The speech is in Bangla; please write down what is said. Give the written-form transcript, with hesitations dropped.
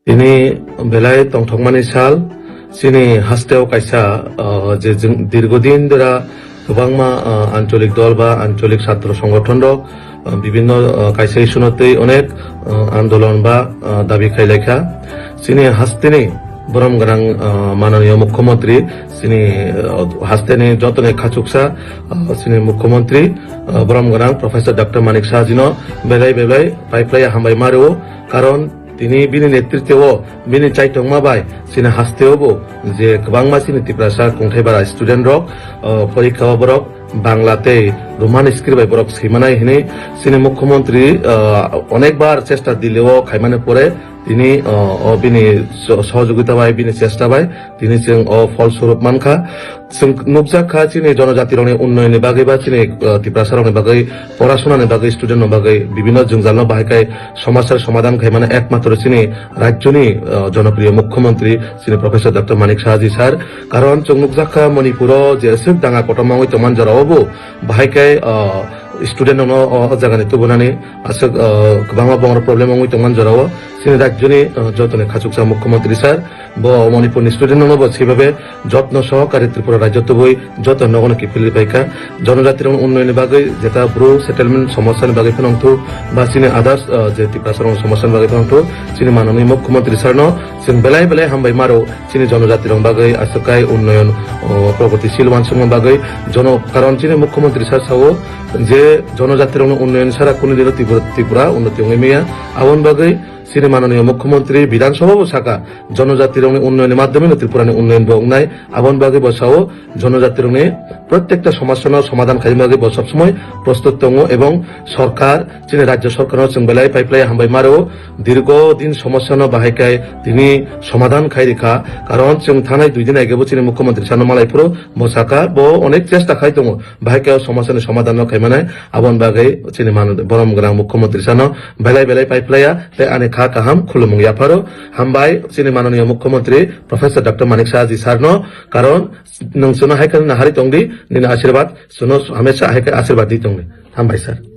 ini belai tongthokmani sal sini hasteo kaisa je দীর্ঘদিন ধরে গোবাংমা আঞ্চলিক দল বা আঞ্চলিক ছাত্র সংগঠন বিভিন্ন কাইসা ইস্যুনতে অনেক আন্দোলন বা দাবি খাইলেখা সিনি হাস্তেনি বরম গ্রাং মাননীয় মুখ্যমন্ত্রী সিনি হাস্তেনি যতনে খাচুকসা সিনি মুখ্যমন্ত্রী বরম গ্রাং প্রফেসর ডক্টর মানিক সাহাজিনো বেলাই বেলাই পাইপ্লাই হামবাই মারো কারণ তিনি বিনি নেতৃত্বেও বিনি চাইটংমাবাই সিনি হাস্তেওবো যে গোবাংমা সিনি ত্রিপুরা কুংথাইবারা স্টুডেন্ট রক পরীক্ষা বরক বাংলাতে রোমান স্ক্রিপ্ট বরক সীমানায় হিনে সিনি মুখ্যমন্ত্রী অনেকবার চেষ্টা দিলেও খাইমানে পরে তিনি বিনি সহযোগিতা বাই বিনি চেষ্টা বাই তিনি ফলস্বরূপ মানখা নুবজাখা চিনি জনজাতির উন্নয়নের বাগৈ বা চিনি ত্রিপুরা বাগৈ পড়াশোনার বাগৈ স্টুডেন্ট বাগৈ বিভিন্ন জঞ্জাল বাহাইকাই সমস্যার সমাধান খাইমানে একমাত্র চিনি রাজ্যনি জনপ্রিয় মুখ্যমন্ত্রী চিনি প্রফেসর ডক্টর মানিক সাহাজি স্যার কারণ নুবজাখা মণিপুর যে সুখ ডাঙা কটমাই তমান জরাবো বাহাইকাই স্টুডেন্ট জায়গানি তুবনানি আসে বাংলা বংর প্রবলেম তমান জরাও সিনি রাজ্যনি যতনে খাচুকসা মুখ্যমন্ত্রী স্যার মণিপুরনি স্টুডেন্ট সেভাবে যত্ন সহকারে ত্রিপুরা রাজ্যত বই যত নগণ কিফিলি পাইকা জনজাতির উন্নয়নের বাগৈ যেটা ব্রু সেটেলমেন্ট সমস্যার বাগৈ ফেনংথু বা চিনি আদার্স যে ত্রিপুরা সমস্যার বাগৈ ফেনংথু চিনি মাননীয় মুখ্যমন্ত্রী স্যার চিন বেলাই বেলাই হামবাই মারো চিনি জনজাতির বাগৈ আসকাই উন্নয়ন প্রগতিশীল মানসং বাগৈ কারণ চিনি মুখ্যমন্ত্রী স্যার সাও যে জনজাতির উন্নয়ন ছাড়া কোনদিন ত্রিপুরা উন্নতি মেয়া আবন বাগৈ শ্রী মাননীয় মুখ্যমন্ত্রী বিধানসভা শাখা জনজাতির উন্নয়নের মাধ্যমে ত্রিপুরানি উন্নয়ন বংনায় আবন বাগে বসাও জনজাতির প্রত্যেকটা সমস্যার সমাধান খাইবাগে সবসময় প্রস্তুত দङ এবং সরকার চিনি রাজ্য সরকার বেলাই পাইপ্লাই হামবাই মারো দীর্ঘদিন সমস্যা বাহাইকায় তিনি সমাধান খাই রেখা কারণ থানায় 2 দিন আগে চিনি মুখ্যমন্ত্রী সানো মালাইপুর বসাকা অনেক চেষ্টা খাই দङ বাহাইকায় সমস্যার সমাধান খাইমানায় আবন বাগে চিনি বরম গ্রাম মুখ্যমন্ত্রী সানো বেলাই বেলাই পাইপ্লাইয়া আনে খা কাহাম খুলুমুং ইয়াফারো হামবাই চিনি মাননীয় মুখ্যমন্ত্রী প্রফেসর ডক্টর মানিক সাহাজি স্যার কারণ নংসুনো হাইকান নাহারি তংদি নিন আশীর্বাদ সুনো হামেশা হাইকা আশীর্বাদ দি তংদি হামবাই স্যার।